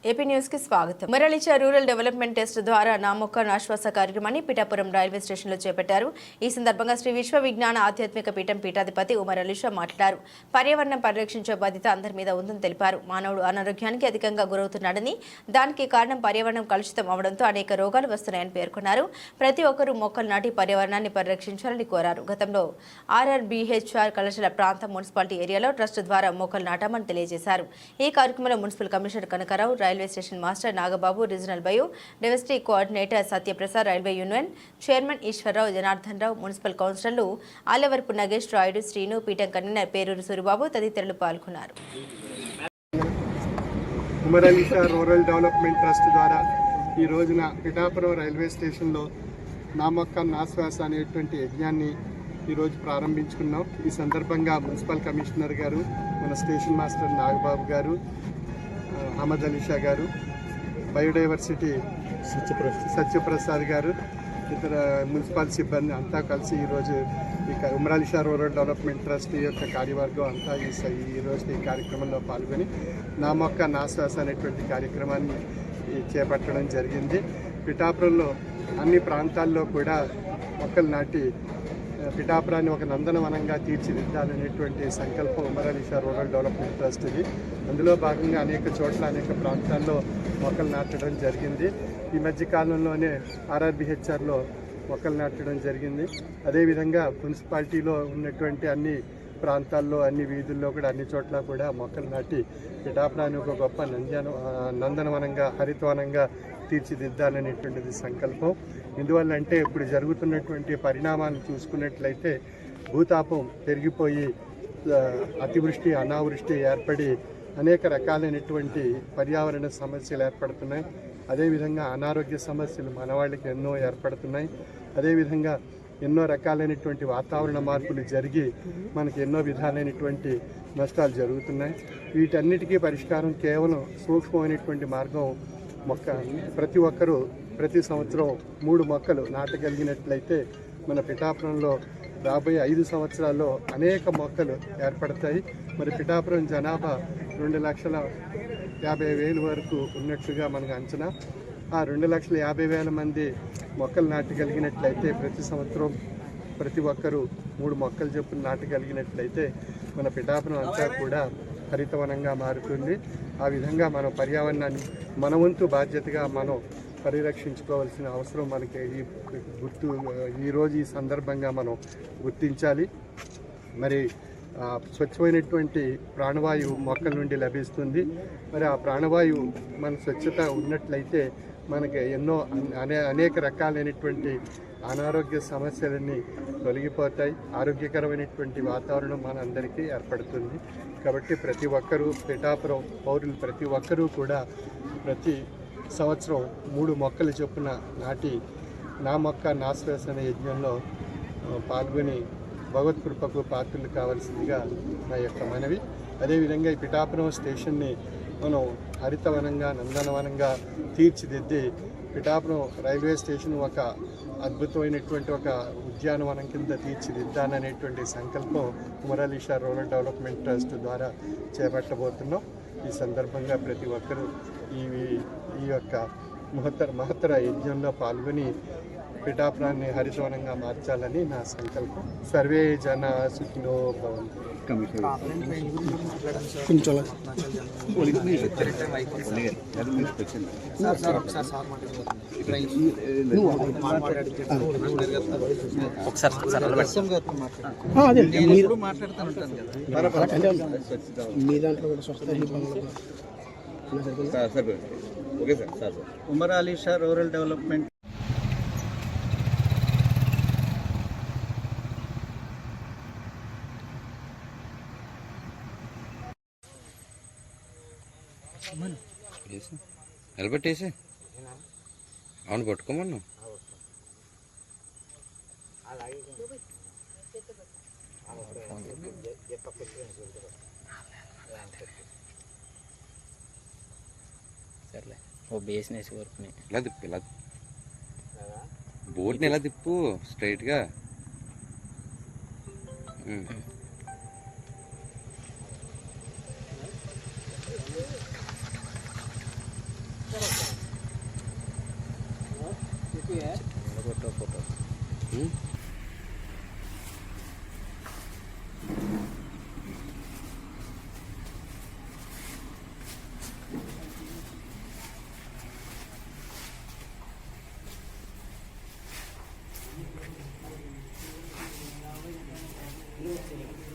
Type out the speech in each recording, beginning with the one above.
AP news కి స్వాగతం. మురళీచ rural development test ద్వారా నా మొక్క నాశ్వాస కార్యక్రమాన్ని పిఠాపురం రైల్వే స్టేషన్ లో చేపట్టారు. ఈ సందర్భంగా శ్రీ విశ్వ విజ్ఞాన ఆధ్యాత్మిక పీఠం పీఠాధిపతి ఉమర్ అలీషా మాట్లాడారు. పర్యావరణం పరిరక్షించే బాధ్యత అందరి మీద ఉందని తెలిపారు. మానవుడు అనారోగ్యానికి అధికంగా గురవుతున్నాడని, దానికి కారణం పర్యావరణం కలుషితం అవడంతో అనేక రోగాలు వస్తున్నాయని పేర్కొన్నారు. ప్రతి ఒక్కరూ మొక్కలు నాటి పర్యావరణాన్ని పరిరక్షించాలని కోరారు. గతంలో ఆర్ఆర్బీహెచ్ఆర్ కళాశాల ప్రాంత మున్సిపాలిటీ ఏరియాలో ట్రస్ట్ ద్వారా మొక్కలు నాటామని తెలియజేశారు. ఈ కార్యక్రమంలో municipal commissioner Kanakarao, railway station master Nagababu, regional biodiversity coordinator Satyaprasad, railway union chairman Eswararao, Janardhan Rao, municipal కౌన్సిలర్లు ఆలవరపు నగేష్, రాయుడు, శ్రీను, పీఠం కన్వీనర్ పేరూరు సూరిబాబు తదితరులు పాల్గొన్నారు. Umar Alisha rural development trust ద్వారా ఈ రోజున పిఠాపురం రైల్వే స్టేషన్లో నా మొక్క నా శ్వాస అనేటువంటి యజ్ఞాన్ని ఈరోజు ప్రారంభించుకున్నాం. ఈ సందర్భంగా మున్సిపల్ కమిషనర్ గారు, మన స్టేషన్ మాస్టర్ నాగబాబు గారు, అహ్మద్ అలీషా గారు, బయోడైవర్సిటీ సత్యప్రసాద్ గారు, ఇతర మున్సిపల్ సిబ్బంది అంతా కలిసి ఈరోజు ఈ Umar Alisha rural development trust యొక్క కార్యవర్గం అంతా ఈరోజు ఈ కార్యక్రమంలో పాల్గొని నా మొక్క నా శ్వాస అనేటువంటి కార్యక్రమాన్ని చేపట్టడం జరిగింది. పిఠాపురంలో అన్ని ప్రాంతాల్లో కూడా మొక్కలు నాటి పిఠాపురాన్ని ఒక నందనవనంగా తీర్చిదిద్దాలనేటువంటి సంకల్పం Umar Alisha rural development trust ఇది. అందులో భాగంగా అనేక చోట్ల అనేక ప్రాంతాల్లో మొక్కలు నాటడం జరిగింది. ఈ మధ్య కాలంలోనే ఆర్ఆర్బీహెచ్ఆర్లో మొక్కలు నాటడం జరిగింది. అదేవిధంగా మున్సిపాలిటీలో ఉన్నటువంటి అన్ని ప్రాంతాల్లో, అన్ని వీధుల్లో కూడా అన్ని చోట్ల కూడా మొక్కలు నాటి పిఠాపురాన్ని ఒక గొప్ప నందనవనంగా, హరితవనంగా తీర్చిదిద్దాలనేటువంటిది సంకల్పం. ఎందువల్ల అంటే ఇప్పుడు జరుగుతున్నటువంటి పరిణామాలను చూసుకున్నట్లయితే భూతాపం పెరిగిపోయి అతివృష్టి, అనావృష్టి ఏర్పడి అనేక రకాలైనటువంటి పర్యావరణ సమస్యలు ఏర్పడుతున్నాయి. అదేవిధంగా అనారోగ్య సమస్యలు మనవాళ్ళకి ఎన్నో ఏర్పడుతున్నాయి. అదేవిధంగా ఎన్నో రకాలైనటువంటి వాతావరణ మార్పులు జరిగి మనకి ఎన్నో విధాలైనటువంటి నష్టాలు జరుగుతున్నాయి. వీటన్నిటికీ పరిష్కారం కేవలం సూక్ష్మమైనటువంటి మార్గం మొక్క. ప్రతి ఒక్కరూ ప్రతి సంవత్సరం 3 మొక్కలు నాటగలిగినట్లయితే మన పిఠాపురంలో రాబోయే 5 సంవత్సరాల్లో అనేక మొక్కలు ఏర్పడతాయి. మరి పిఠాపురం జనాభా 2,50,000 వరకు ఉన్నట్లుగా మనకు అంచనా. ఆ 2,50,000 మంది మొక్కలు నాటగలిగినట్లయితే ప్రతి సంవత్సరం ప్రతి ఒక్కరూ 3 మొక్కలు చొప్పున నాటగలిగినట్లయితే మన పిఠాపురం అంతా కూడా హరితవనంగా మారుతుంది. ఆ విధంగా మనం పర్యావరణాన్ని మన వంతు బాధ్యతగా మనం పరిరక్షించుకోవాల్సిన అవసరం మనకి ఈరోజు ఈ సందర్భంగా మనం గుర్తించాలి. మరి స్వచ్ఛమైనటువంటి ప్రాణవాయువు మొక్కల నుండి లభిస్తుంది. మరి ఆ ప్రాణవాయువు మన స్వచ్ఛత ఉన్నట్లయితే మనకి ఎన్నో అనేక రకాలైనటువంటి అనారోగ్య సమస్యలన్నీ తొలగిపోతాయి. ఆరోగ్యకరమైనటువంటి వాతావరణం మనందరికీ ఏర్పడుతుంది. కాబట్టి ప్రతి ఒక్కరూ, పిఠాపురం పౌరులు ప్రతి ఒక్కరూ కూడా ప్రతి సంవత్సరం 3 మొక్కలు చొప్పున నాటి నా మొక్క నా శ్వాస అనే యజ్ఞంలో పాల్గొని భగవత్కృపకు పాత్రలు కావాల్సిందిగా నా యొక్క మనవి. అదేవిధంగా ఈ పిఠాపురం స్టేషన్ని మనం హరితవనంగా, నందనవనంగా తీర్చిదిద్ది పిఠాపురం రైల్వే స్టేషన్ ఒక అద్భుతమైనటువంటి ఒక ఉద్యానవనం కింద తీర్చిదిద్దాననేటువంటి సంకల్పం Umar Alisha rural development trust ద్వారా చేపట్టబోతున్నాం. ఈ సందర్భంగా ప్రతి ఒక్కరూ ఈ యొక్క మహత్తర యజ్ఞంలో పాల్గొని పిఠాపురాన్ని హరితవనంగా మార్చాలని నా సంకల్పం. సర్వే జన సుఖినో భవంతు. ఉమర్ అలీషా రూరల్ డెవలప్మెంట్ నిలబెట్టేసి అవును పట్టుకోమన్నా. సర్లే ఓ బేస్ వేసి వరకు ఇలా తిప్పు, ఇలా బోట్ని ఎలా తిప్పు స్ట్రైట్గా. ఫోటో ఉమ్.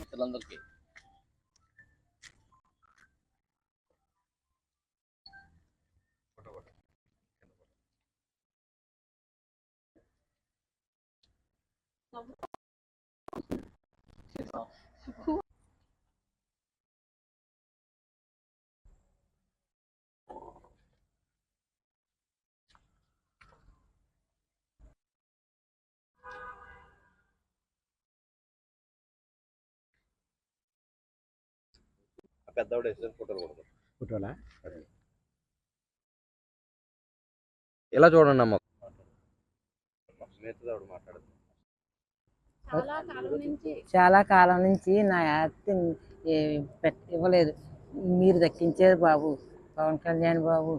పిల్లలందరికీ పెద్దవాడు వేసిన ఫోటోలు కొడతాం. ఫోటోలా ఇలా చూడండి అమ్మ. స్నేహితుడు మాట్లాడదు. చాలా కాలం నుంచి నా యాక్టింగ్ ఇవ్వలేదు. మీరు దక్కించారు బాబు. పవన్ కళ్యాణ్ బాబు